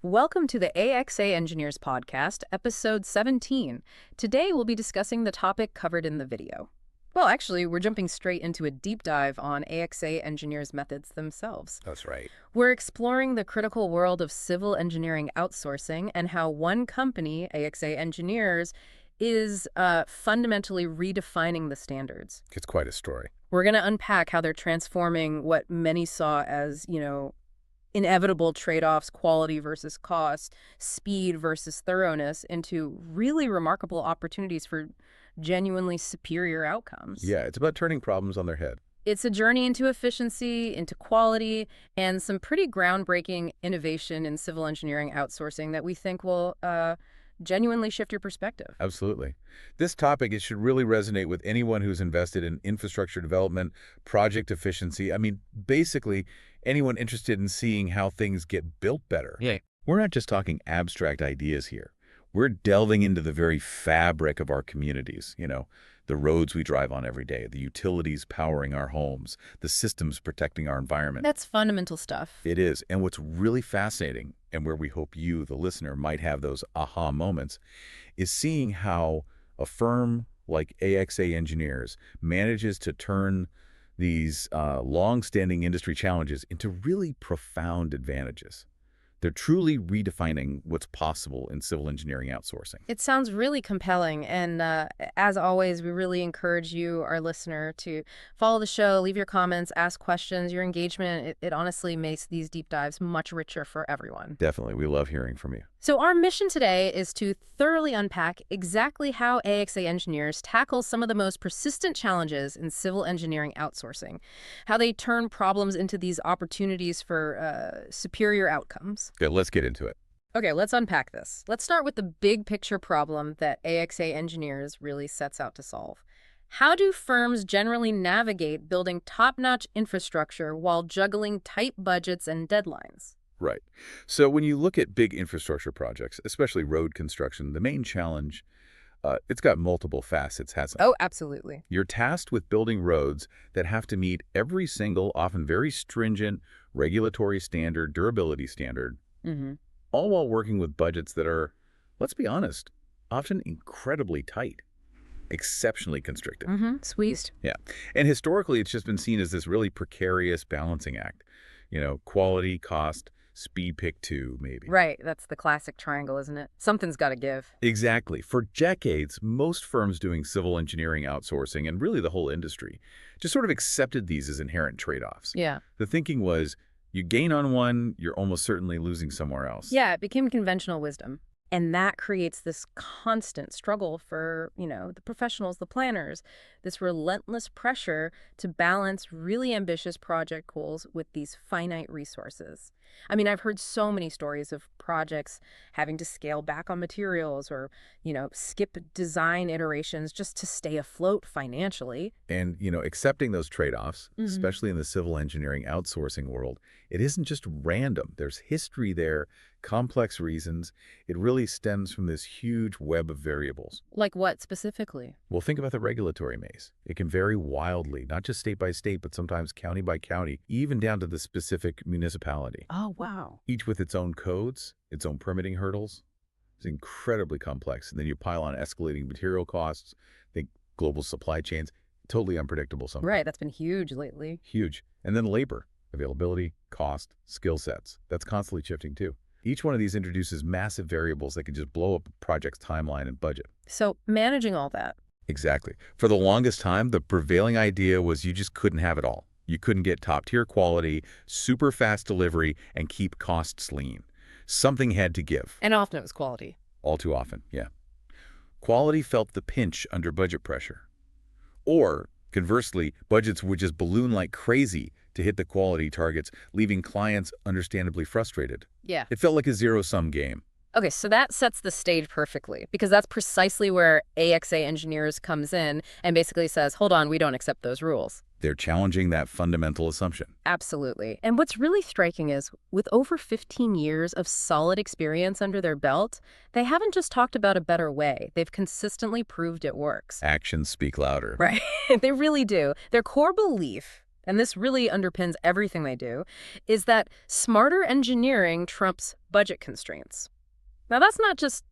Welcome to the AXA Engineers podcast, episode 17. Today we'll be discussing the topic covered in the video. Well, actually, we're jumping straight into a deep dive on AXA Engineers methods themselves. That's right. We're exploring the critical world of civil engineering outsourcing and how one company, AXA Engineers, is fundamentally redefining the standards. It's quite a story. We're going to unpack how they're transforming what many saw as, inevitable trade-offs, quality versus cost, speed versus thoroughness, into really remarkable opportunities for genuinely superior outcomes. Yeah, it's about turning problems on their head. It's a journey into efficiency, into quality, and some pretty groundbreaking innovation in civil engineering outsourcing that we think will genuinely shift your perspective. Absolutely. This topic, it should really resonate with anyone who's invested in infrastructure development, project efficiency. I mean, basically, anyone interested in seeing how things get built better. Yeah. We're not just talking abstract ideas here. We're delving into the very fabric of our communities, the roads we drive on every day, the utilities powering our homes, the systems protecting our environment. That's fundamental stuff. It is. And what's really fascinating, and where we hope you, the listener, might have those aha moments, is seeing how a firm like AXA Engineers manages to turn these long-standing industry challenges into really profound advantages. They're truly redefining what's possible in civil engineering outsourcing. It sounds really compelling, and as always, we really encourage you, our listener, to follow the show, leave your comments, ask questions. Your engagement, it honestly makes these deep dives much richer for everyone. Definitely. We love hearing from you. So our mission today is to thoroughly unpack exactly how AXA Engineers tackle some of the most persistent challenges in civil engineering outsourcing, how they turn problems into these opportunities for superior outcomes. Okay, let's get into it. Okay, let's unpack this. Let's start with the big picture problem that AXA Engineers really sets out to solve. How do firms generally navigate building top-notch infrastructure while juggling tight budgets and deadlines? Right. So when you look at big infrastructure projects, especially road construction, the main challenge, it's got multiple facets, hasn't it? Oh, absolutely. You're tasked with building roads that have to meet every single, often very stringent regulatory standard, durability standard, all while working with budgets that are, let's be honest, often incredibly tight, exceptionally constricted. Squeezed. Yeah. And historically, it's just been seen as this really precarious balancing act. Quality, cost, speed pick two, maybe. Right. That's the classic triangle, isn't it? Something's got to give. Exactly. For decades, most firms doing civil engineering outsourcing, and really the whole industry, just sort of accepted these as inherent trade-offs. Yeah. The thinking was, you gain on one, you're almost certainly losing somewhere else. Yeah, it became conventional wisdom. And that creates this constant struggle for, the professionals, the planners, this relentless pressure to balance really ambitious project goals with these finite resources. I mean, I've heard so many stories of projects having to scale back on materials or, skip design iterations just to stay afloat financially. And, accepting those trade-offs, especially in the civil engineering outsourcing world, it isn't just random. There's history there, complex reasons. It really stems from this huge web of variables. Like what specifically? Well, think about the regulatory maze. It can vary wildly, not just state by state, but sometimes county by county, even down to the specific municipality. Oh, wow. Each with its own codes, its own permitting hurdles. It's incredibly complex. And then you pile on escalating material costs, think global supply chains, totally unpredictable sometimes. Right, that's been huge lately. Huge. And then labor, availability, cost, skill sets. That's constantly shifting too. Each one of these introduces massive variables that can just blow up a project's timeline and budget. So managing all that. Exactly. For the longest time, the prevailing idea was you just couldn't have it all. You couldn't get top-tier quality, super fast delivery, and keep costs lean. Something had to give. And often it was quality. All too often, yeah. Quality felt the pinch under budget pressure. Or, conversely, budgets would just balloon like crazy to hit the quality targets, leaving clients understandably frustrated. Yeah. It felt like a zero-sum game. Okay, so that sets the stage perfectly, because that's precisely where AXA Engineers comes in and basically says, hold on, we don't accept those rules. They're challenging that fundamental assumption. Absolutely. And what's really striking is, with over 15 years of solid experience under their belt, they haven't just talked about a better way. They've consistently proved it works. Actions speak louder. Right. They really do. Their core belief and this really underpins everything they do, is that smarter engineering trumps budget constraints. Now, that's not just,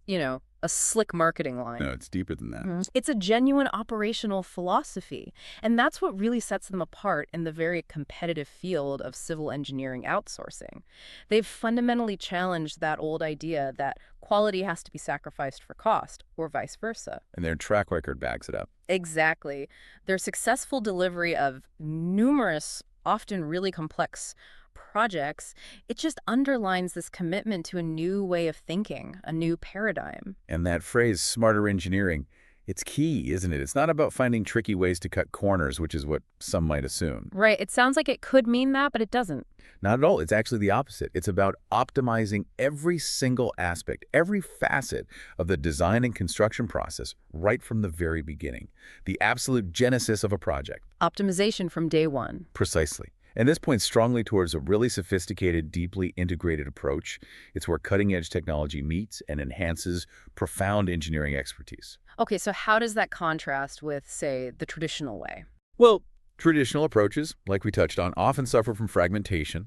a slick marketing line. No, it's deeper than that. It's a genuine operational philosophy, and that's what really sets them apart in the very competitive field of civil engineering outsourcing. They've fundamentally challenged that old idea that quality has to be sacrificed for cost, or vice versa. And their track record backs it up. Exactly. Their successful delivery of numerous, often really complex projects, it just underlines this commitment to a new way of thinking, a new paradigm. And that phrase, smarter engineering, it's key, isn't it? It's not about finding tricky ways to cut corners, which is what some might assume. Right. It sounds like it could mean that, but it doesn't. Not at all. It's actually the opposite. It's about optimizing every single aspect, every facet of the design and construction process right from the very beginning. The absolute genesis of a project. Optimization from day one. Precisely. And this points strongly towards a really sophisticated, deeply integrated approach. It's where cutting-edge technology meets and enhances profound engineering expertise. Okay, so how does that contrast with, say, the traditional way? Well, traditional approaches, like we touched on, often suffer from fragmentation.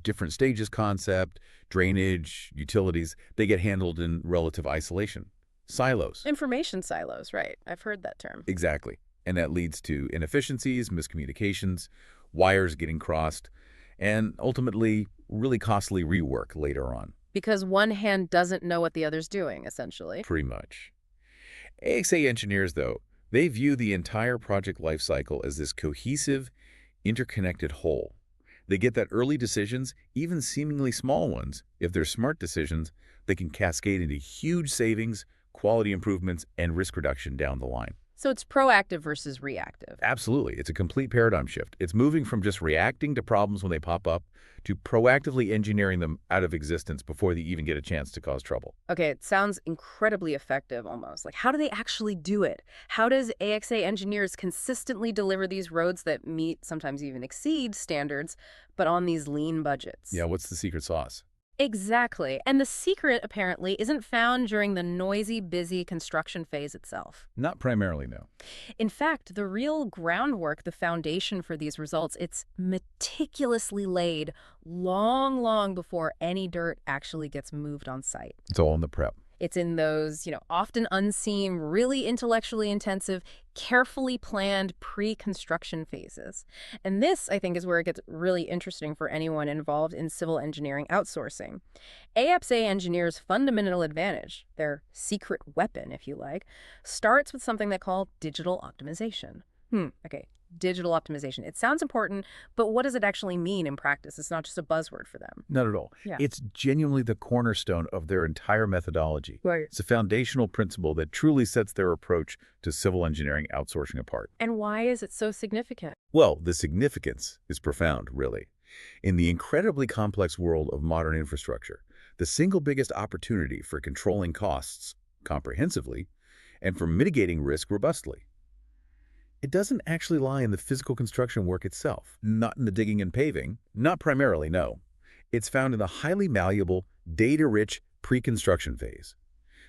Different stages concept, drainage, utilities, they get handled in relative isolation. Silos. Information silos, right. I've heard that term. Exactly. And that leads to inefficiencies, miscommunications, wires getting crossed, and ultimately really costly rework later on. Because one hand doesn't know what the other's doing, essentially. Pretty much. AXA engineers, though, they view the entire project lifecycle as this cohesive, interconnected whole. They get that early decisions, even seemingly small ones, if they're smart decisions, they can cascade into huge savings, quality improvements, and risk reduction down the line. So it's proactive versus reactive. Absolutely. It's a complete paradigm shift. It's moving from just reacting to problems when they pop up to proactively engineering them out of existence before they even get a chance to cause trouble. Okay, it sounds incredibly effective almost. Like, how do they actually do it? How does AXA engineers consistently deliver these roads that meet, sometimes even exceed standards, but on these lean budgets? Yeah, what's the secret sauce? Exactly. And the secret, apparently, isn't found during the noisy, busy construction phase itself. Not primarily, no. In fact, the real groundwork, the foundation for these results, it's meticulously laid long, long before any dirt actually gets moved on site. It's all in the prep. It's in those, often unseen, really intellectually intensive, carefully planned pre-construction phases. And this, I think, is where it gets really interesting for anyone involved in civil engineering outsourcing. AXA Engineers' fundamental advantage, their secret weapon, if you like, starts with something they call digital optimization. Okay. Digital optimization. It sounds important, but what does it actually mean in practice? It's not just a buzzword for them. Not at all. Yeah. It's genuinely the cornerstone of their entire methodology. Right. It's a foundational principle that truly sets their approach to civil engineering outsourcing apart. And why is it so significant? Well, the significance is profound, really. In the incredibly complex world of modern infrastructure, the single biggest opportunity for controlling costs comprehensively and for mitigating risk robustly, it doesn't actually lie in the physical construction work itself, not in the digging and paving, not primarily, no. It's found in the highly malleable, data-rich pre-construction phase.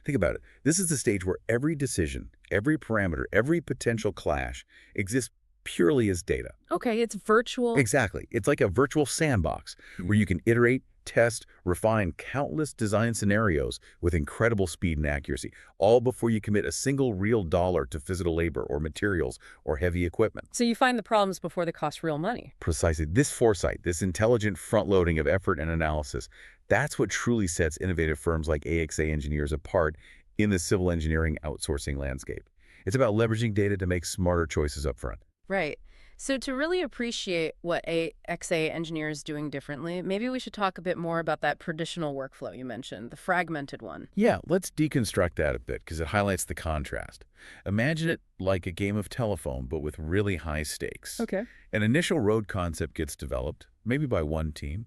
Think about it. This is the stage where every decision, every parameter, every potential clash exists purely as data. Okay, it's virtual. Exactly. It's like a virtual sandbox where you can iterate, test, refine countless design scenarios with incredible speed and accuracy, all before you commit a single real dollar to physical labor or materials or heavy equipment. So you find the problems before they cost real money. Precisely. This foresight, this intelligent front-loading of effort and analysis, that's what truly sets innovative firms like AXA Engineers apart in the civil engineering outsourcing landscape. It's about leveraging data to make smarter choices up front. Right. So to really appreciate what AXA Engineer is doing differently, maybe we should talk a bit more about that traditional workflow you mentioned, the fragmented one. Yeah, let's deconstruct that a bit because it highlights the contrast. Imagine it like a game of telephone, but with really high stakes. Okay. An initial road concept gets developed, maybe by one team.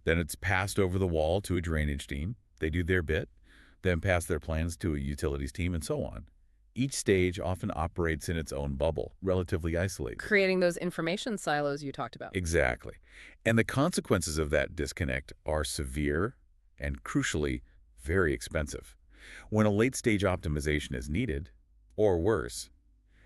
Then it's passed over the wall to a drainage team. They do their bit, then pass their plans to a utilities team, and so on. Each stage often operates in its own bubble, relatively isolated. Creating those information silos you talked about. Exactly. And the consequences of that disconnect are severe and, crucially, very expensive. When a late-stage optimization is needed, or worse,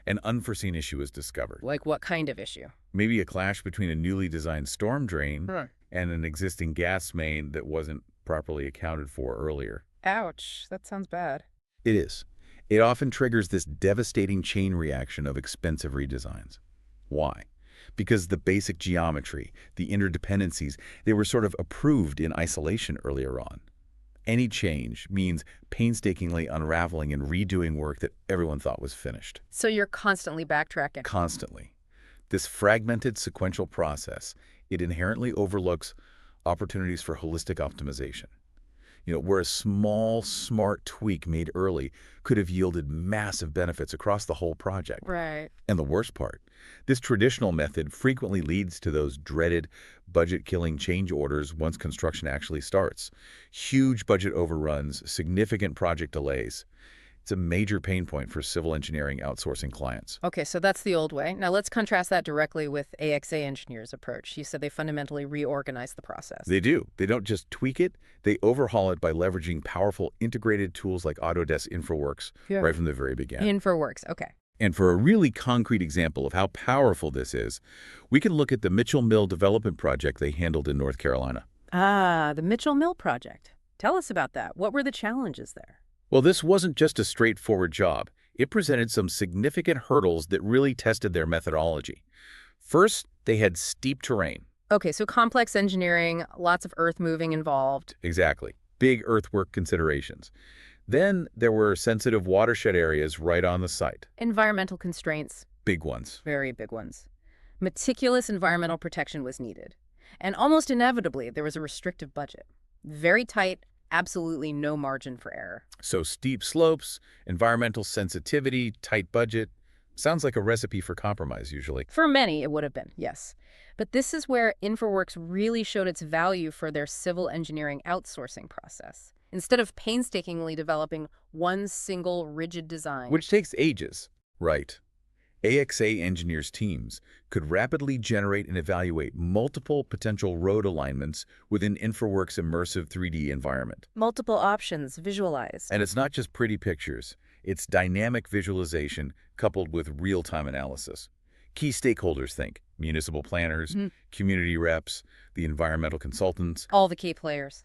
an unforeseen issue is discovered. Like what kind of issue? Maybe a clash between a newly designed storm drain Huh. and an existing gas main that wasn't properly accounted for earlier. Ouch, that sounds bad. It is. It often triggers this devastating chain reaction of expensive redesigns. Why? Because the basic geometry, the interdependencies, they were sort of approved in isolation earlier on. Any change means painstakingly unraveling and redoing work that everyone thought was finished. So you're constantly backtracking. Constantly. This fragmented sequential process, it inherently overlooks opportunities for holistic optimization. Where a small, smart tweak made early could have yielded massive benefits across the whole project. Right. And the worst part, this traditional method frequently leads to those dreaded budget-killing change orders once construction actually starts. Huge budget overruns, significant project delays. It's a major pain point for civil engineering outsourcing clients. Okay, so that's the old way. Now let's contrast that directly with AXA Engineers' approach. You said they fundamentally reorganize the process. They do. They don't just tweak it, they overhaul it by leveraging powerful integrated tools like Autodesk InfraWorks Yeah. right from the very beginning. InfraWorks, okay. And for a really concrete example of how powerful this is, we can look at the Mitchell Mill development project they handled in North Carolina. Ah, the Mitchell Mill project. Tell us about that. What were the challenges there? Well, this wasn't just a straightforward job. It presented some significant hurdles that really tested their methodology. First, they had steep terrain. Okay, so complex engineering, lots of earth moving involved. Exactly. Big earthwork considerations. Then there were sensitive watershed areas right on the site. Environmental constraints, Big ones. very big ones. Meticulous environmental protection was needed. And almost inevitably, there was a restrictive budget. Very tight, absolutely no margin for error. So steep slopes, environmental sensitivity, tight budget. Sounds like a recipe for compromise, usually. For many, it would have been, yes. But this is where InfraWorks really showed its value for their civil engineering outsourcing process. Instead of painstakingly developing one single rigid design. Which takes ages. Right. AXA Engineers teams could rapidly generate and evaluate multiple potential road alignments within InfraWorks' immersive 3D environment. Multiple options visualized. And it's not just pretty pictures. It's dynamic visualization coupled with real-time analysis. Key stakeholders think municipal planners, community reps, the environmental consultants. All the key players.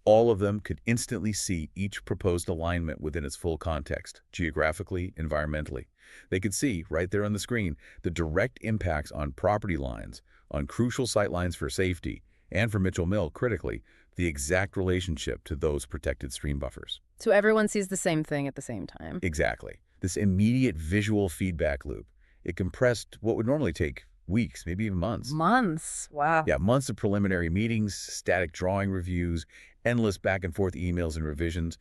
All of them could instantly see each proposed alignment within its full context, geographically, environmentally. They could see, right there on the screen, the direct impacts on property lines, on crucial sight lines for safety, and for Mitchell Mill, critically, the exact relationship to those protected stream buffers. So everyone sees the same thing at the same time. Exactly. This immediate visual feedback loop. It compressed what would normally take weeks, maybe even months. Months. Wow. Yeah, months of preliminary meetings, static drawing reviews, endless back and forth emails and revisions.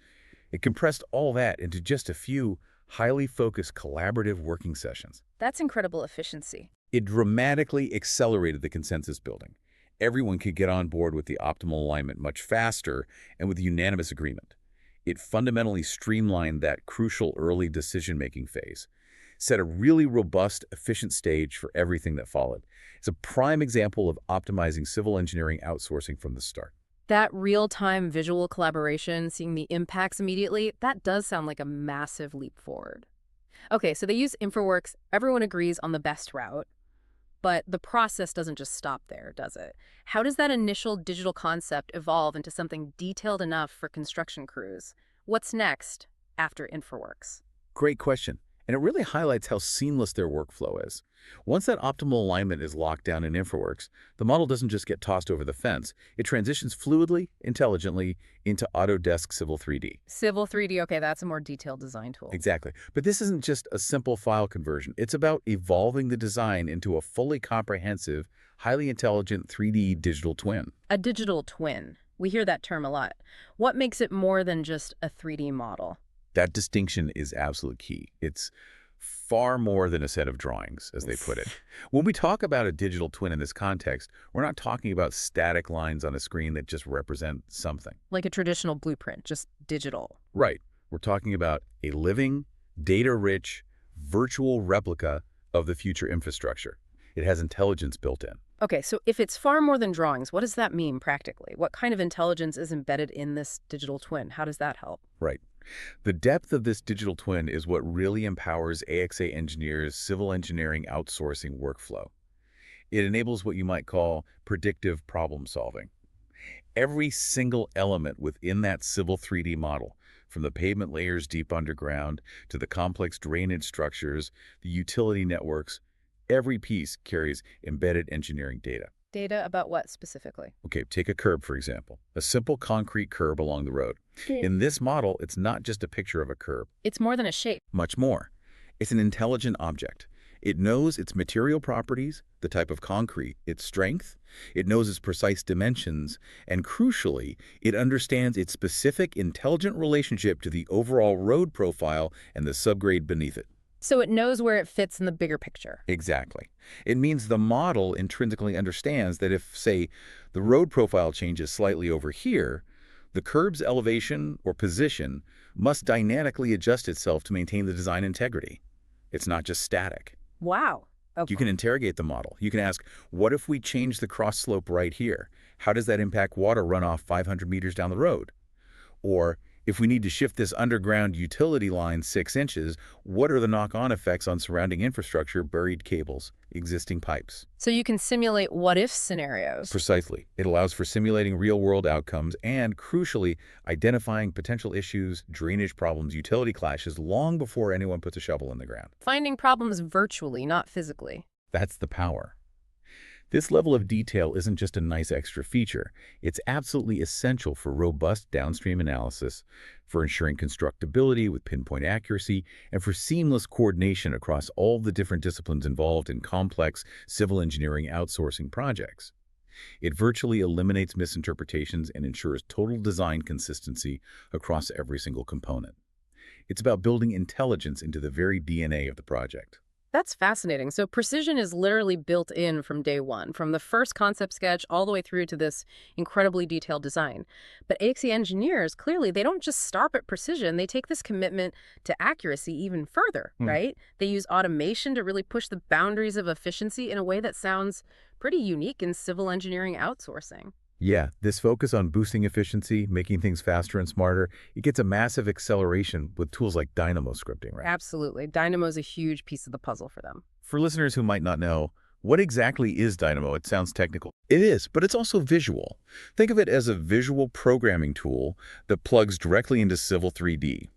It compressed all that into just a few highly focused collaborative working sessions. That's incredible efficiency. It dramatically accelerated the consensus building. Everyone could get on board with the optimal alignment much faster and with unanimous agreement. It fundamentally streamlined that crucial early decision-making phase, set a really robust, efficient stage for everything that followed. It's a prime example of optimizing civil engineering outsourcing from the start. That real-time visual collaboration, seeing the impacts immediately, that does sound like a massive leap forward. Okay, so they use InfraWorks. Everyone agrees on the best route. But the process doesn't just stop there, does it? How does that initial digital concept evolve into something detailed enough for construction crews? What's next after InfraWorks? Great question. And it really highlights how seamless their workflow is. Once that optimal alignment is locked down in InfraWorks, the model doesn't just get tossed over the fence. It transitions fluidly, intelligently into Autodesk Civil 3D. Civil 3D, okay, that's a more detailed design tool. Exactly. But this isn't just a simple file conversion. It's about evolving the design into a fully comprehensive, highly intelligent 3D digital twin. A digital twin. We hear that term a lot. What makes it more than just a 3D model? That distinction is absolute key. It's far more than a set of drawings, as they put it. When we talk about a digital twin in this context, we're not talking about static lines on a screen that just represent something. Like a traditional blueprint, just digital. Right. We're talking about a living, data-rich, virtual replica of the future infrastructure. It has intelligence built in. Okay, so if it's far more than drawings, what does that mean practically? What kind of intelligence is embedded in this digital twin? How does that help? Right. The depth of this digital twin is what really empowers AXA Engineers' civil engineering outsourcing workflow. It enables what you might call predictive problem solving. Every single element within that civil 3D model, from the pavement layers deep underground to the complex drainage structures, the utility networks, every piece carries embedded engineering data. Data about what specifically? Okay, take a curb, for example. A simple concrete curb along the road. In this model, it's not just a picture of a curb. It's more than a shape. Much more. It's an intelligent object. It knows its material properties, the type of concrete, its strength. It knows its precise dimensions, and crucially, it understands its specific intelligent relationship to the overall road profile and the subgrade beneath it. So it knows where it fits in the bigger picture. Exactly. It means the model intrinsically understands that if, say, the road profile changes slightly over here, the curb's elevation or position must dynamically adjust itself to maintain the design integrity. It's not just static. Wow. You Okay. can interrogate the model. You can ask, what if we change the cross slope right here? How does that impact water runoff 500 meters down the road? Or, if we need to shift this underground utility line 6 inches, what are the knock-on effects on surrounding infrastructure, buried cables, existing pipes? So you can simulate what-if scenarios. Precisely. It allows for simulating real-world outcomes and, crucially, identifying potential issues, drainage problems, utility clashes long before anyone puts a shovel in the ground. Finding problems virtually, not physically. That's the power. This level of detail isn't just a nice extra feature. It's absolutely essential for robust downstream analysis, for ensuring constructability with pinpoint accuracy, and for seamless coordination across all the different disciplines involved in complex civil engineering outsourcing projects. It virtually eliminates misinterpretations and ensures total design consistency across every single component. It's about building intelligence into the very DNA of the project. That's fascinating. So precision is literally built in from day one, from the first concept sketch all the way through to this incredibly detailed design. But AXA engineers, clearly, they don't just stop at precision. They take this commitment to accuracy even further, right? They use automation to really push the boundaries of efficiency in a way that sounds pretty unique in civil engineering outsourcing. Yeah, this focus on boosting efficiency, making things faster and smarter, it gets a massive acceleration with tools like Dynamo scripting, right? Absolutely. Dynamo is a huge piece of the puzzle for them. For listeners who might not know, what exactly is Dynamo? It sounds technical. It is, but it's also visual. Think of it as a visual programming tool that plugs directly into Civil 3D.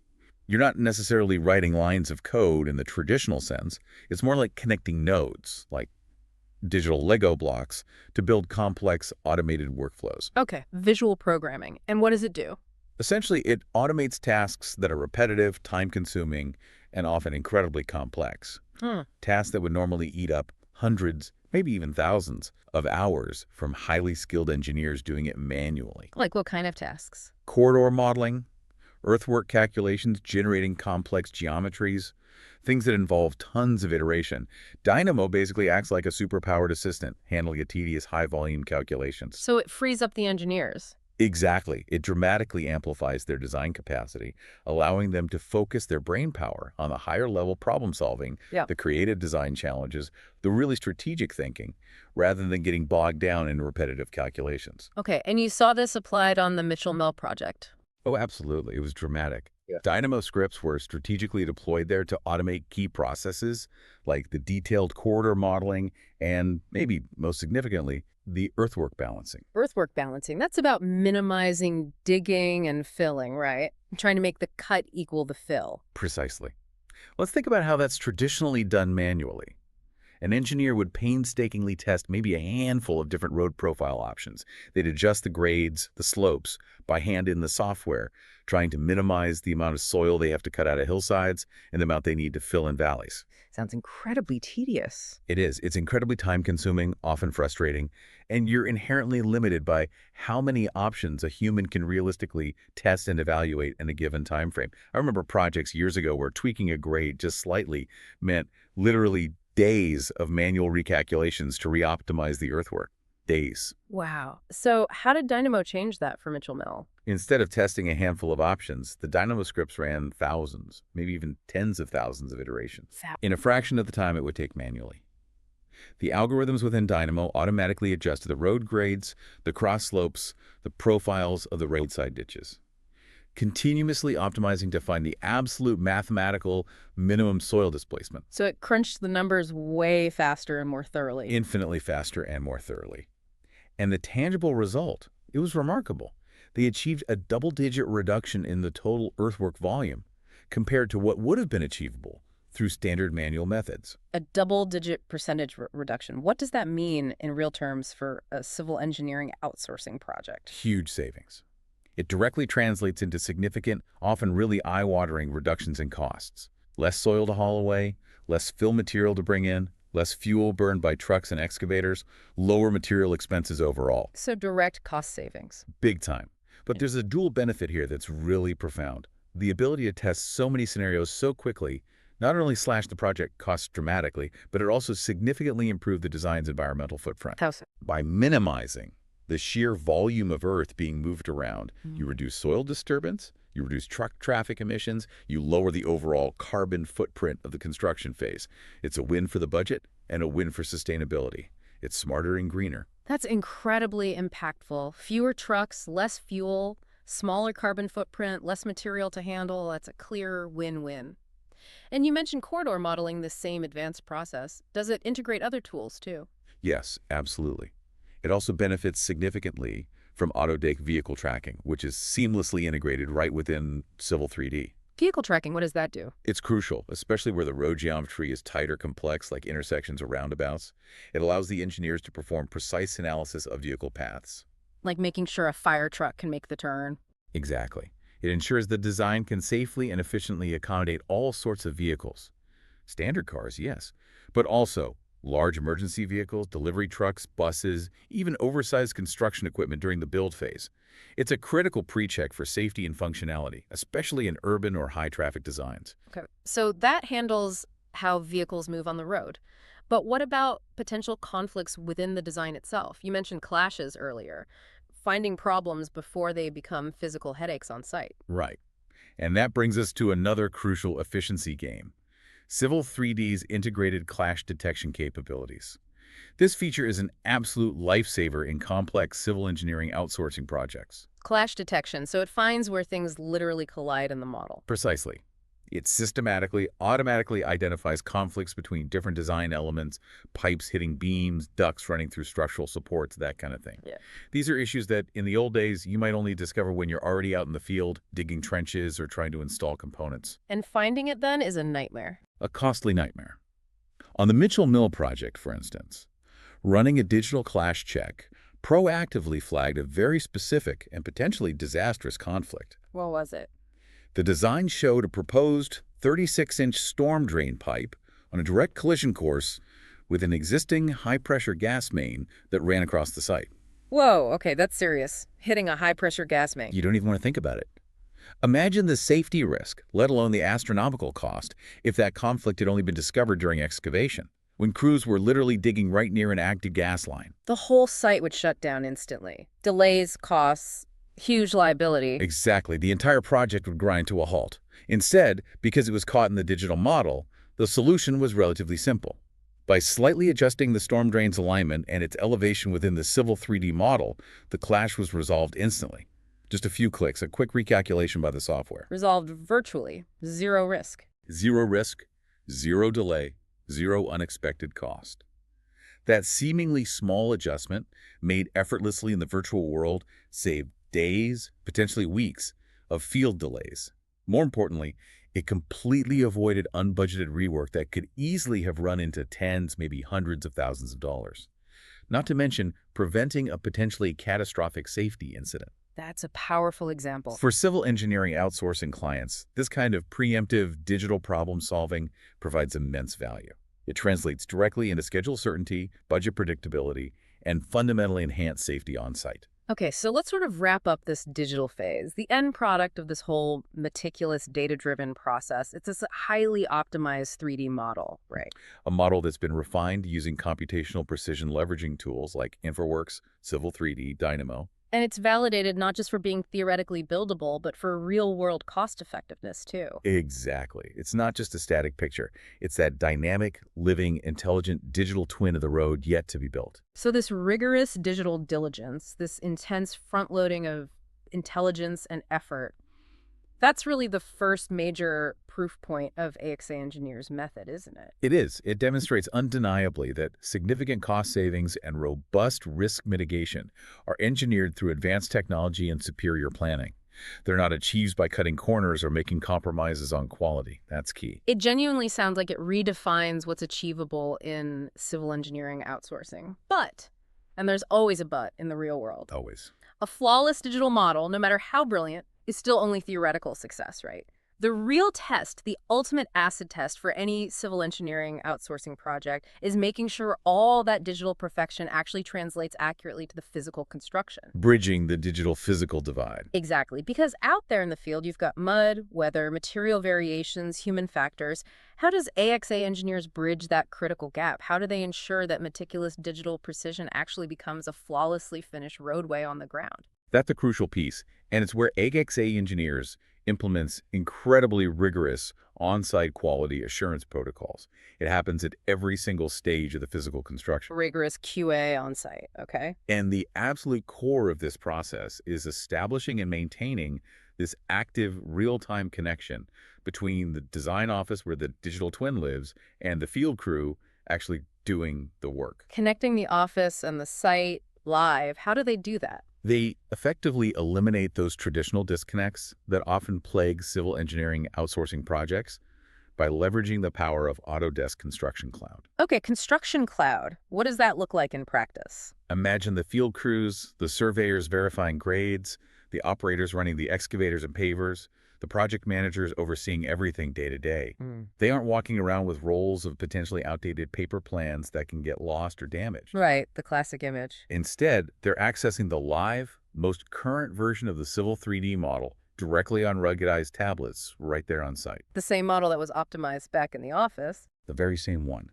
You're not necessarily writing lines of code in the traditional sense. It's more like connecting nodes, like digital Lego blocks, to build complex automated workflows. Okay, visual programming. And what does it do? Essentially, it automates tasks that are repetitive, time-consuming, and often incredibly complex. Tasks that would normally eat up hundreds, maybe even thousands, of hours from highly skilled engineers doing it manually. Like what kind of tasks? Corridor modeling, earthwork calculations, generating complex geometries, things that involve tons of iteration. Dynamo basically acts like a superpowered assistant, handling a tedious high-volume calculations. So it frees up the engineers. Exactly. It dramatically amplifies their design capacity, allowing them to focus their brain power on the higher-level problem-solving, the creative design challenges, the really strategic thinking, rather than getting bogged down in repetitive calculations. Okay, and you saw this applied on the Mitchell Mill project. Oh, absolutely. It was dramatic. Dynamo scripts were strategically deployed there to automate key processes like the detailed corridor modeling and, maybe most significantly, the earthwork balancing. Earthwork balancing, that's about minimizing digging and filling, right? Trying to make the cut equal the fill. Precisely. Let's think about how that's traditionally done manually. An engineer would painstakingly test maybe a handful of different road profile options. They'd adjust the grades, the slopes, by hand in the software, trying to minimize the amount of soil they have to cut out of hillsides and the amount they need to fill in valleys. Sounds incredibly tedious. It is. It's incredibly time-consuming, often frustrating, and you're inherently limited by how many options a human can realistically test and evaluate in a given time frame. I remember projects years ago where tweaking a grade just slightly meant literally days of manual recalculations to re-optimize the earthwork. Days. Wow. So how did Dynamo change that for Mitchell Mill? Instead of testing a handful of options, the Dynamo scripts ran thousands, maybe even tens of thousands of iterations, in a fraction of the time it would take manually. The algorithms within Dynamo automatically adjusted the road grades, the cross slopes, the profiles of the roadside ditches. continuously optimizing to find the absolute mathematical minimum soil displacement, So it crunched the numbers way faster and more thoroughly. infinitely faster and more thoroughly. And the tangible result, it was remarkable. They achieved a double-digit reduction in the total earthwork volume compared to what would have been achievable through standard manual methods. A double-digit percentage reduction. What does that mean in real terms for a civil engineering outsourcing project? Huge savings. It directly translates into significant, often really eye-watering reductions in costs. Less soil to haul away, less fill material to bring in, less fuel burned by trucks and excavators, lower material expenses overall. So direct cost savings. Big time. But there's a dual benefit here that's really profound. The ability to test so many scenarios so quickly not only slashed the project costs dramatically, but it also significantly improved the design's environmental footprint. How so? By minimizing the sheer volume of earth being moved around, you reduce soil disturbance, you reduce truck traffic emissions, you lower the overall carbon footprint of the construction phase. It's a win for the budget and a win for sustainability. It's smarter and greener. That's incredibly impactful. Fewer trucks, less fuel, smaller carbon footprint, less material to handle. That's a clear win-win. And you mentioned corridor modeling, this same advanced process. Does it integrate other tools too? Yes, absolutely. It also benefits significantly from Autodesk vehicle tracking, which is seamlessly integrated right within Civil 3D. Vehicle tracking, what does that do? It's crucial, especially where the road geometry is tight or complex, like intersections or roundabouts. It allows the engineers to perform precise analysis of vehicle paths. Like making sure a fire truck can make the turn. Exactly. It ensures the design can safely and efficiently accommodate all sorts of vehicles. Standard cars, yes, but also large emergency vehicles, delivery trucks, buses, even oversized construction equipment during the build phase. It's a critical pre-check for safety and functionality, especially in urban or high-traffic designs. Okay, so that handles how vehicles move on the road. But what about potential conflicts within the design itself? You mentioned clashes earlier, finding problems before they become physical headaches on site. Right. And that brings us to another crucial efficiency game: Civil 3D's integrated clash detection capabilities. This feature is an absolute lifesaver in complex civil engineering outsourcing projects. Clash detection, so it finds where things literally collide in the model. Precisely. It systematically, automatically identifies conflicts between different design elements, pipes hitting beams, ducts running through structural supports, that kind of thing. Yeah. These are issues that, in the old days, you might only discover when you're already out in the field, digging trenches or trying to install components. And finding it then is a nightmare. A costly nightmare. On the Mitchell Mill project, for instance, running a digital clash check proactively flagged a very specific and potentially disastrous conflict. What was it? The design showed a proposed 36-inch storm drain pipe on a direct collision course with an existing high-pressure gas main that ran across the site. Whoa, okay, that's serious. Hitting a high-pressure gas main. You don't even want to think about it. Imagine the safety risk, let alone the astronomical cost, if that conflict had only been discovered during excavation, when crews were literally digging right near an active gas line. The whole site would shut down instantly. Delays, costs, huge liability. Exactly. The entire project would grind to a halt. Instead, because it was caught in the digital model, the solution was relatively simple. By slightly adjusting the storm drain's alignment and its elevation within the Civil 3D model, the clash was resolved instantly. Just a few clicks, a quick recalculation by the software. Resolved virtually. Zero risk. Zero risk, zero delay, zero unexpected cost. That seemingly small adjustment, made effortlessly in the virtual world, saved days, potentially weeks, of field delays. More importantly, it completely avoided unbudgeted rework that could easily have run into tens, maybe hundreds of thousands of dollars. Not to mention preventing a potentially catastrophic safety incident. That's a powerful example. For civil engineering outsourcing clients, this kind of preemptive digital problem solving provides immense value. It translates directly into schedule certainty, budget predictability, and fundamentally enhanced safety on-site. Okay, so let's sort of wrap up this digital phase. The end product of this whole meticulous data-driven process, it's this highly optimized 3D model, right? A model that's been refined using computational precision leveraging tools like InfraWorks, Civil 3D, Dynamo. And it's validated not just for being theoretically buildable, but for real-world cost-effectiveness, too. Exactly. It's not just a static picture. It's that dynamic, living, intelligent digital twin of the road yet to be built. So this rigorous digital diligence, this intense front-loading of intelligence and effort, That's really the first major proof point of AXA Engineers' method, isn't it? It is. It demonstrates undeniably that significant cost savings and robust risk mitigation are engineered through advanced technology and superior planning. They're not achieved by cutting corners or making compromises on quality. That's key. It genuinely sounds like it redefines what's achievable in civil engineering outsourcing. But, and there's always a but in the real world, Always. a flawless digital model, no matter how brilliant, is still only theoretical success, right? The real test, the ultimate acid test for any civil engineering outsourcing project, is making sure all that digital perfection actually translates accurately to the physical construction. Bridging the digital-physical divide. Exactly, because out there in the field, you've got mud, weather, material variations, human factors. How does AXA Engineers bridge that critical gap? How do they ensure that meticulous digital precision actually becomes a flawlessly finished roadway on the ground? That's a crucial piece, and it's where AXA Engineers implements incredibly rigorous on-site quality assurance protocols. It happens at every single stage of the physical construction. Rigorous QA on site, okay? And the absolute core of this process is establishing and maintaining this active real-time connection between the design office where the digital twin lives and the field crew actually doing the work. Connecting the office and the site live, how do they do that? They effectively eliminate those traditional disconnects that often plague civil engineering outsourcing projects by leveraging the power of Autodesk Construction Cloud. Okay, construction cloud. What does that look like in practice? Imagine the field crews, the surveyors verifying grades, the operators running the excavators and pavers, the project managers overseeing everything day to day. They aren't walking around with rolls of potentially outdated paper plans that can get lost or damaged. Right, the classic image. Instead, they're accessing the live, most current version of the Civil 3D model directly on ruggedized tablets right there on site. The same model that was optimized back in the office. The very same one.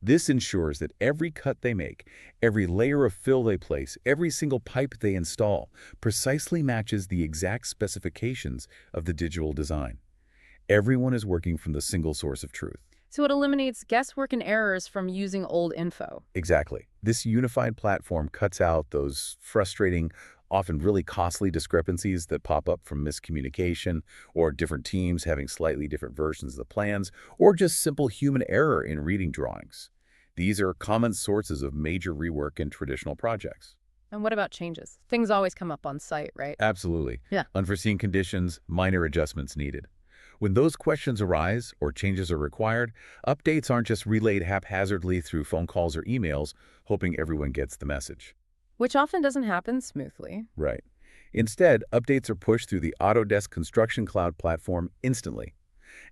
This ensures that every cut they make, every layer of fill they place, every single pipe they install precisely matches the exact specifications of the digital design. Everyone is working from the single source of truth. So it eliminates guesswork and errors from using old info. Exactly. This unified platform cuts out those frustrating, often really costly discrepancies that pop up from miscommunication or different teams having slightly different versions of the plans or just simple human error in reading drawings. These are common sources of major rework in traditional projects. And what about changes? Things always come up on site, right? Absolutely. Yeah. Unforeseen conditions, minor adjustments needed. When those questions arise or changes are required, updates aren't just relayed haphazardly through phone calls or emails, hoping everyone gets the message. Which often doesn't happen smoothly. Right. Instead, updates are pushed through the Autodesk Construction Cloud platform instantly,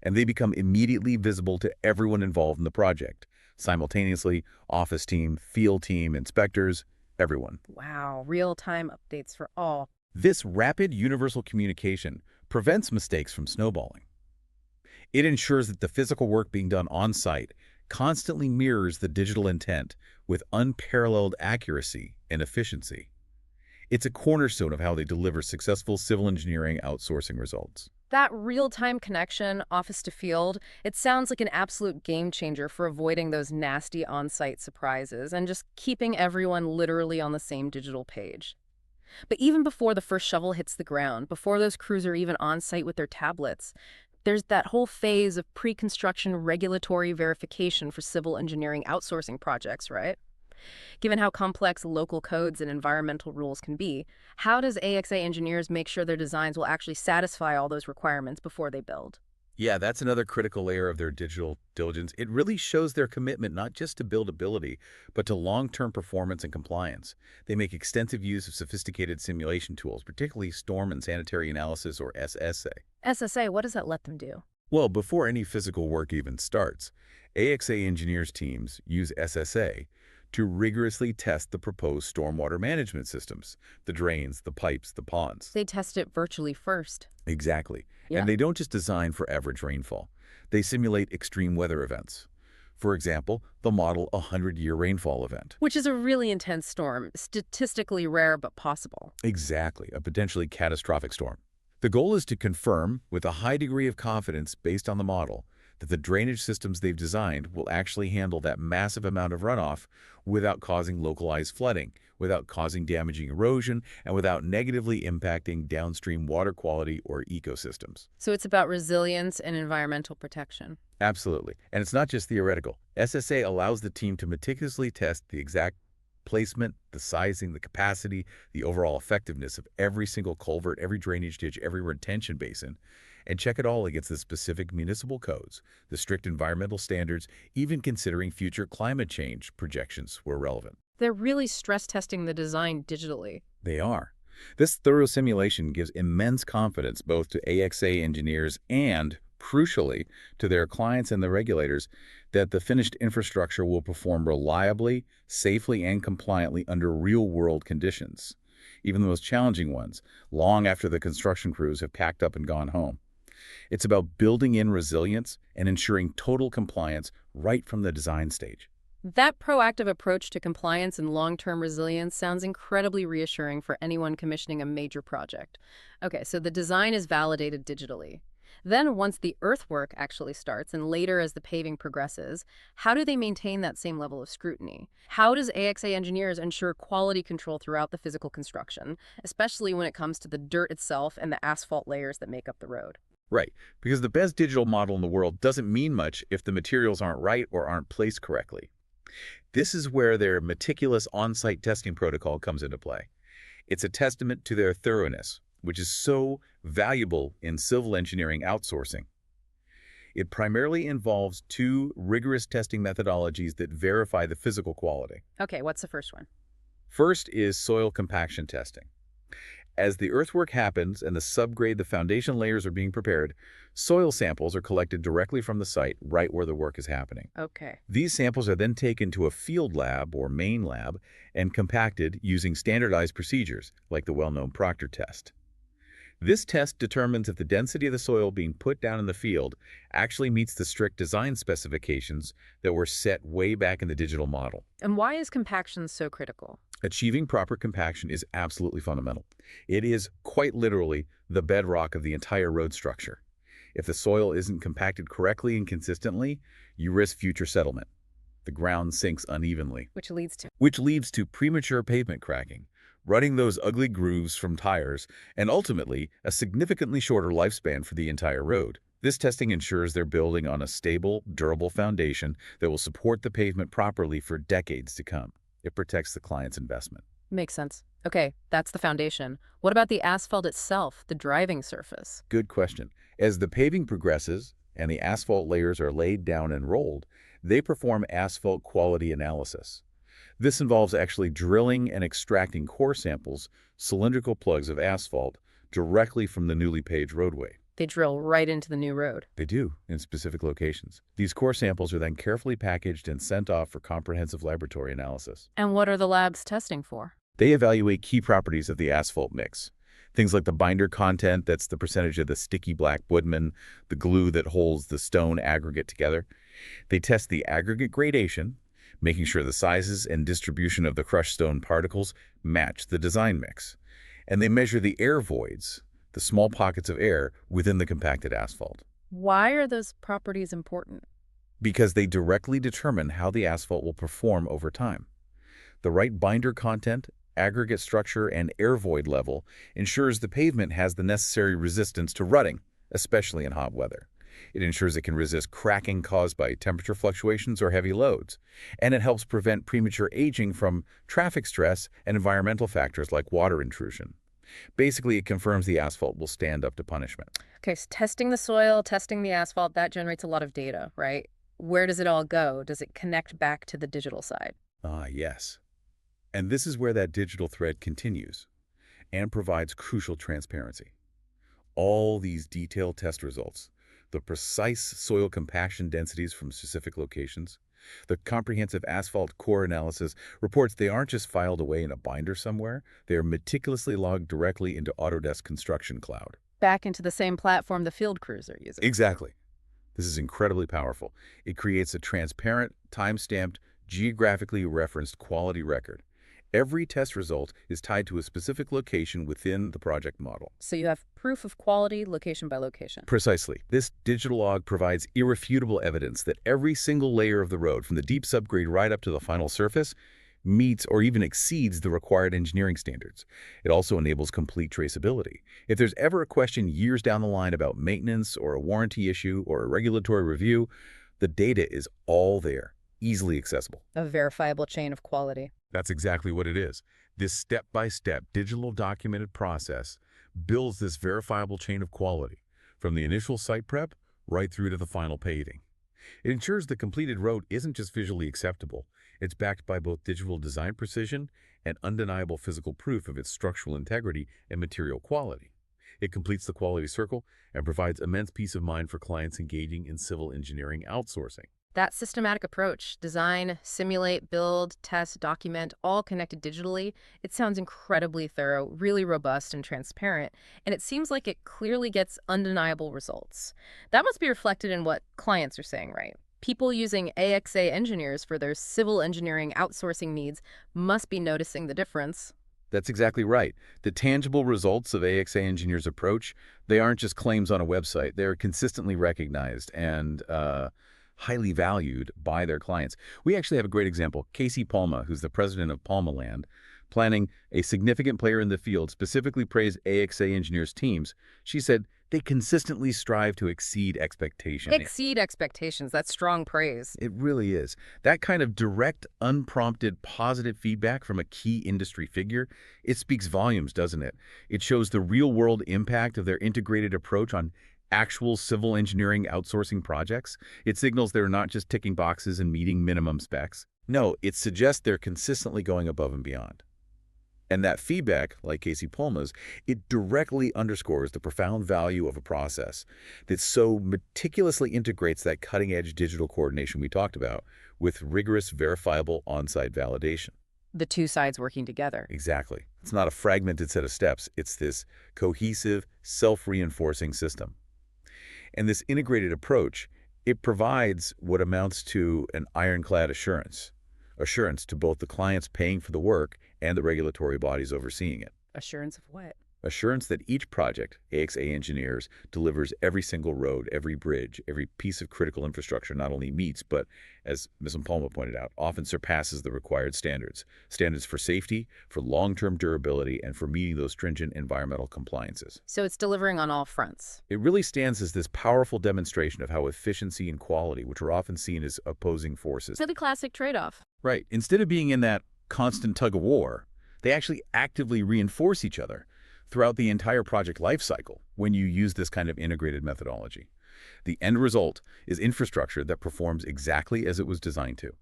and they become immediately visible to everyone involved in the project. Simultaneously, office team, field team, inspectors, everyone. Wow, real-time updates for all. This rapid universal communication prevents mistakes from snowballing. It ensures that the physical work being done on-site constantly mirrors the digital intent with unparalleled accuracy and efficiency. It's a cornerstone of how they deliver successful civil engineering outsourcing results. That real-time connection, office to field, it sounds like an absolute game changer for avoiding those nasty on-site surprises and just keeping everyone literally on the same digital page. But even before the first shovel hits the ground, before those crews are even on-site with their tablets, there's that whole phase of pre-construction regulatory verification for civil engineering outsourcing projects, right? Given how complex local codes and environmental rules can be, how does AXA Engineers make sure their designs will actually satisfy all those requirements before they build? Yeah, that's another critical layer of their digital diligence. It really shows their commitment not just to buildability, but to long-term performance and compliance. They make extensive use of sophisticated simulation tools, particularly storm and sanitary analysis, or SSA. SSA, what does that let them do? Well, before any physical work even starts, AXA Engineers teams use SSA to rigorously test the proposed stormwater management systems, the drains, the pipes, the ponds. They test it virtually first. Exactly. Yeah. And they don't just design for average rainfall. They simulate extreme weather events. For example, they'll model a 100-year rainfall event. Which is a really intense storm, statistically rare but possible. Exactly, a potentially catastrophic storm. The goal is to confirm, with a high degree of confidence based on the model, that the drainage systems they've designed will actually handle that massive amount of runoff without causing localized flooding, without causing damaging erosion, and without negatively impacting downstream water quality or ecosystems. So it's about resilience and environmental protection. Absolutely. And it's not just theoretical. SSA allows the team to meticulously test the exact placement, the sizing, the capacity, the overall effectiveness of every single culvert, every drainage ditch, every retention basin, and check it all against the specific municipal codes, the strict environmental standards, even considering future climate change projections were relevant. They're really stress testing the design digitally. They are. This thorough simulation gives immense confidence both to AXA engineers and, crucially, to their clients and the regulators that the finished infrastructure will perform reliably, safely, and compliantly under real-world conditions, even the most challenging ones, long after the construction crews have packed up and gone home. It's about building in resilience and ensuring total compliance right from the design stage. That proactive approach to compliance and long-term resilience sounds incredibly reassuring for anyone commissioning a major project. Okay, so the design is validated digitally. Then once the earthwork actually starts and later as the paving progresses, how do they maintain that same level of scrutiny? How does AXA Engineers ensure quality control throughout the physical construction, especially when it comes to the dirt itself and the asphalt layers that make up the road? Right, because the best digital model in the world doesn't mean much if the materials aren't right or aren't placed correctly. This is where their meticulous on-site testing protocol comes into play. It's a testament to their thoroughness, which is so valuable in civil engineering outsourcing. It primarily involves two rigorous testing methodologies that verify the physical quality. Okay, what's the first one? First is soil compaction testing. As the earthwork happens and the subgrade, the foundation layers are being prepared, soil samples are collected directly from the site right where the work is happening. Okay. These samples are then taken to a field lab or main lab and compacted using standardized procedures like the well-known Proctor test. This test determines if the density of the soil being put down in the field actually meets the strict design specifications that were set way back in the digital model. And why is compaction so critical? Achieving proper compaction is absolutely fundamental. It is quite literally the bedrock of the entire road structure. If the soil isn't compacted correctly and consistently, you risk future settlement. The ground sinks unevenly, Which leads to premature pavement cracking, rutting those ugly grooves from tires, and ultimately a significantly shorter lifespan for the entire road. This testing ensures they're building on a stable, durable foundation that will support the pavement properly for decades to come. It protects the client's investment. Makes sense. Okay, that's the foundation. What about the asphalt itself, the driving surface? Good question. As the paving progresses and the asphalt layers are laid down and rolled, they perform asphalt quality analysis. This involves actually drilling and extracting core samples, cylindrical plugs of asphalt, directly from the newly paved roadway. They drill right into the new road. They do, in specific locations. These core samples are then carefully packaged and sent off for comprehensive laboratory analysis. And what are the labs testing for? They evaluate key properties of the asphalt mix. Things like the binder content, that's the percentage of the sticky black woodman, the glue that holds the stone aggregate together. They test the aggregate gradation, making sure the sizes and distribution of the crushed stone particles match the design mix. And they measure the air voids, the small pockets of air within the compacted asphalt. Why are those properties important? Because they directly determine how the asphalt will perform over time. The right binder content, aggregate structure, and air void level ensures the pavement has the necessary resistance to rutting, especially in hot weather. It ensures it can resist cracking caused by temperature fluctuations or heavy loads, and it helps prevent premature aging from traffic stress and environmental factors like water intrusion. Basically, it confirms the asphalt will stand up to punishment. Okay, so testing the soil, testing the asphalt, that generates a lot of data, right? Where does it all go? Does it connect back to the digital side? Ah, yes. And this is where that digital thread continues and provides crucial transparency. All these detailed test results, the precise soil compaction densities from specific locations, the comprehensive asphalt core analysis reports they aren't just filed away in a binder somewhere, they are meticulously logged directly into Autodesk Construction Cloud. Back into the same platform the field crews are using. Exactly. This is incredibly powerful. It creates a transparent, time-stamped, geographically referenced quality record. Every test result is tied to a specific location within the project model. So you have proof of quality location by location. Precisely. This digital log provides irrefutable evidence that every single layer of the road, from the deep subgrade right up to the final surface, meets or even exceeds the required engineering standards. It also enables complete traceability. If there's ever a question years down the line about maintenance or a warranty issue or a regulatory review, the data is all there, easily accessible. A verifiable chain of quality. That's exactly what it is. This step-by-step digital documented process builds this verifiable chain of quality, from the initial site prep right through to the final paving. It ensures the completed road isn't just visually acceptable, it's backed by both digital design precision and undeniable physical proof of its structural integrity and material quality. It completes the quality circle and provides immense peace of mind for clients engaging in civil engineering outsourcing. That systematic approach, design, simulate, build, test, document, all connected digitally, it sounds incredibly thorough, really robust and transparent, and it seems like it clearly gets undeniable results. That must be reflected in what clients are saying, right? People using AXA Engineers for their civil engineering outsourcing needs must be noticing the difference. That's exactly right. The tangible results of AXA Engineers' approach, they aren't just claims on a website. They're consistently recognized and highly valued by their clients. We actually have a great example. Casey Palma, who's the president of Palma Land, planning a significant player in the field, specifically praised AXA Engineers teams. She said they consistently strive to exceed expectations. Exceed expectations. That's strong praise. It really is. That kind of direct, unprompted, positive feedback from a key industry figure, it speaks volumes, doesn't it? It shows the real-world impact of their integrated approach on actual civil engineering outsourcing projects. It signals they're not just ticking boxes and meeting minimum specs. No, it suggests they're consistently going above and beyond. And that feedback, like Casey Palma's, it directly underscores the profound value of a process that so meticulously integrates that cutting-edge digital coordination we talked about with rigorous, verifiable on-site validation. The two sides working together. Exactly. It's not a fragmented set of steps. It's this cohesive, self-reinforcing system. And this integrated approach, it provides what amounts to an ironclad assurance to both the clients paying for the work and the regulatory bodies overseeing it. Assurance of what? Assurance that each project, AXA Engineers, delivers every single road, every bridge, every piece of critical infrastructure not only meets, but, as Ms. Palma pointed out, often surpasses the required standards. Standards for safety, for long-term durability, and for meeting those stringent environmental compliances. So it's delivering on all fronts. It really stands as this powerful demonstration of how efficiency and quality, which are often seen as opposing forces. Really classic trade-off. Right. Instead of being in that constant tug-of-war, they actually actively reinforce each other throughout the entire project lifecycle when you use this kind of integrated methodology. The end result is infrastructure that performs exactly as it was designed to.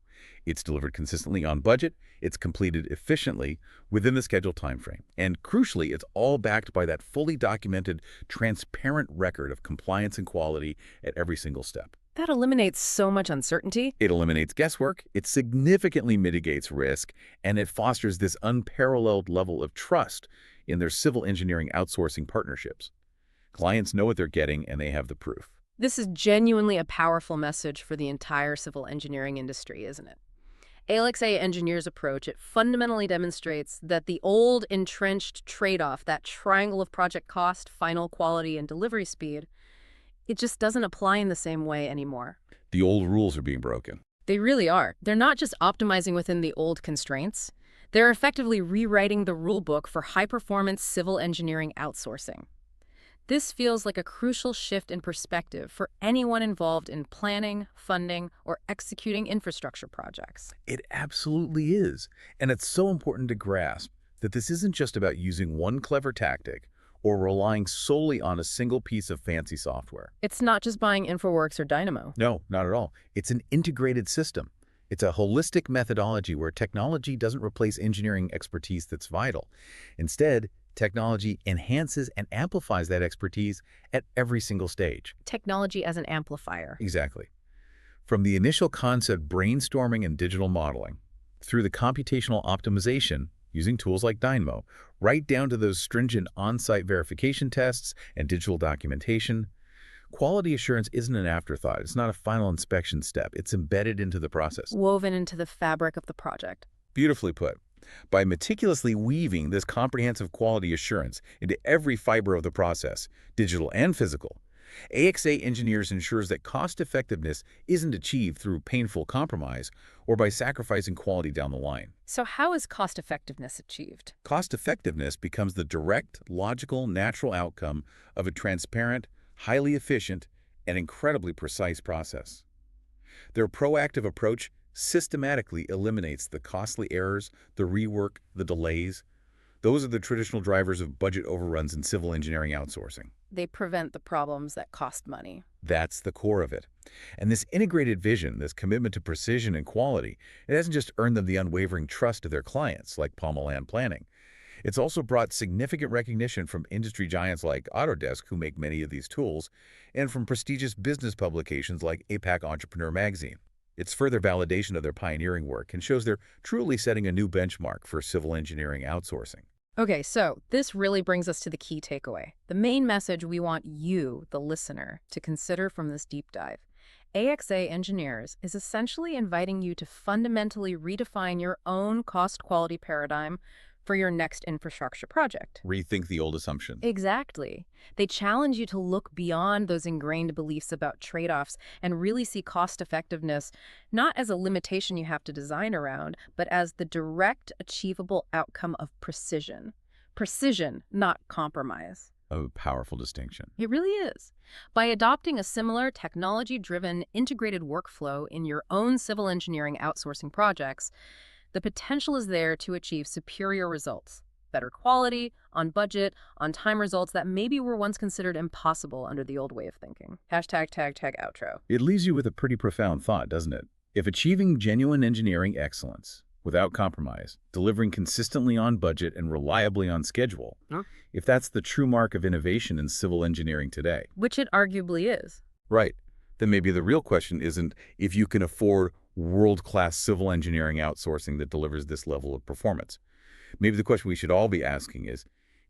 It's delivered consistently on budget, it's completed efficiently within the scheduled timeframe, and crucially, it's all backed by that fully documented, transparent record of compliance and quality at every single step. That eliminates so much uncertainty. It eliminates guesswork, it significantly mitigates risk, and it fosters this unparalleled level of trust in their civil engineering outsourcing partnerships. Clients know what they're getting, and they have the proof. This is genuinely a powerful message for the entire civil engineering industry, isn't it? AXA Engineers' approach, it fundamentally demonstrates that the old entrenched trade-off, that triangle of project cost, final quality, and delivery speed, it just doesn't apply in the same way anymore. The old rules are being broken. They really are. They're not just optimizing within the old constraints. They're effectively rewriting the rule book for high-performance civil engineering outsourcing. This feels like a crucial shift in perspective for anyone involved in planning, funding, or executing infrastructure projects. It absolutely is. And it's so important to grasp that this isn't just about using one clever tactic or relying solely on a single piece of fancy software. It's not just buying InfraWorks or Dynamo. No, not at all. It's an integrated system. It's a holistic methodology where technology doesn't replace engineering expertise that's vital. Instead, technology enhances and amplifies that expertise at every single stage. Technology as an amplifier. Exactly. From the initial concept brainstorming and digital modeling, through the computational optimization using tools like Dynamo, right down to those stringent on-site verification tests and digital documentation, quality assurance isn't an afterthought. It's not a final inspection step. It's embedded into the process. Woven into the fabric of the project. Beautifully put. By meticulously weaving this comprehensive quality assurance into every fiber of the process, digital and physical, AXA Engineers ensures that cost-effectiveness isn't achieved through painful compromise or by sacrificing quality down the line. So how is cost effectiveness achieved? Cost-effectiveness becomes the direct, logical, natural outcome of a transparent, highly efficient, and incredibly precise process. Their proactive approach systematically eliminates the costly errors, the rework, the delays. Those are the traditional drivers of budget overruns in civil engineering outsourcing. They prevent the problems that cost money. That's the core of it. And this integrated vision, this commitment to precision and quality, it hasn't just earned them the unwavering trust of their clients, like Pomeland Planning. It's also brought significant recognition from industry giants like Autodesk, who make many of these tools, and from prestigious business publications like APAC Entrepreneur magazine. It's further validation of their pioneering work and shows they're truly setting a new benchmark for civil engineering outsourcing. Okay, so this really brings us to the key takeaway, the main message we want you, the listener, to consider from this deep dive. AXA Engineers is essentially inviting you to fundamentally redefine your own cost-quality paradigm for your next infrastructure project. Rethink the old assumption. Exactly. They challenge you to look beyond those ingrained beliefs about trade-offs and really see cost-effectiveness not as a limitation you have to design around, but as the direct, achievable outcome of precision. Precision, not compromise. A powerful distinction. It really is. By adopting a similar technology-driven integrated workflow in your own civil engineering outsourcing projects, the potential is there to achieve superior results, better quality, on budget, on time results that maybe were once considered impossible under the old way of thinking. Hashtag tag tag outro. It leaves you with a pretty profound thought, doesn't it? If achieving genuine engineering excellence, without compromise, delivering consistently on budget and reliably on schedule, if that's the true mark of innovation in civil engineering today, Which it arguably is. right, then maybe the real question isn't if you can afford world-class civil engineering outsourcing that delivers this level of performance. Maybe the question we should all be asking is,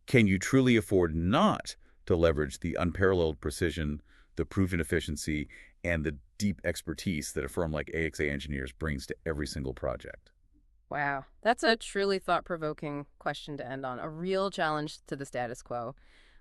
can you truly afford not to leverage the unparalleled precision, the proven efficiency, and the deep expertise that a firm like AXA Engineers brings to every single project? Wow, that's a truly thought-provoking question to end on, a real challenge to the status quo.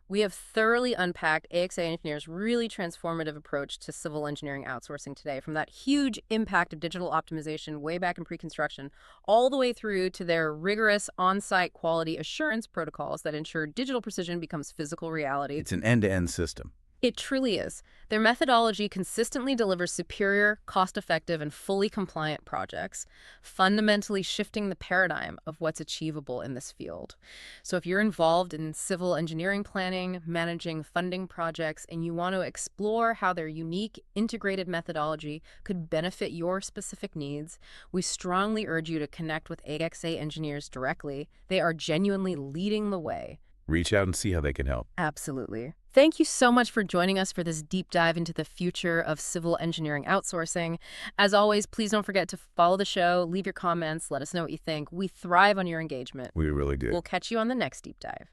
We have thoroughly unpacked AXA Engineers' really transformative approach to civil engineering outsourcing today, from that huge impact of digital optimization way back in pre-construction, all the way through to their rigorous on-site quality assurance protocols that ensure digital precision becomes physical reality. It's an end-to-end system. It truly is. Their methodology consistently delivers superior, cost-effective, and fully compliant projects, fundamentally shifting the paradigm of what's achievable in this field. So if you're involved in civil engineering planning, managing funding projects, and you want to explore how their unique, integrated methodology could benefit your specific needs, we strongly urge you to connect with AXA Engineers directly. They are genuinely leading the way. Reach out and see how they can help. Absolutely. Thank you so much for joining us for this deep dive into the future of civil engineering outsourcing. As always, please don't forget to follow the show, leave your comments, let us know what you think. We thrive on your engagement. We really do. We'll catch you on the next deep dive.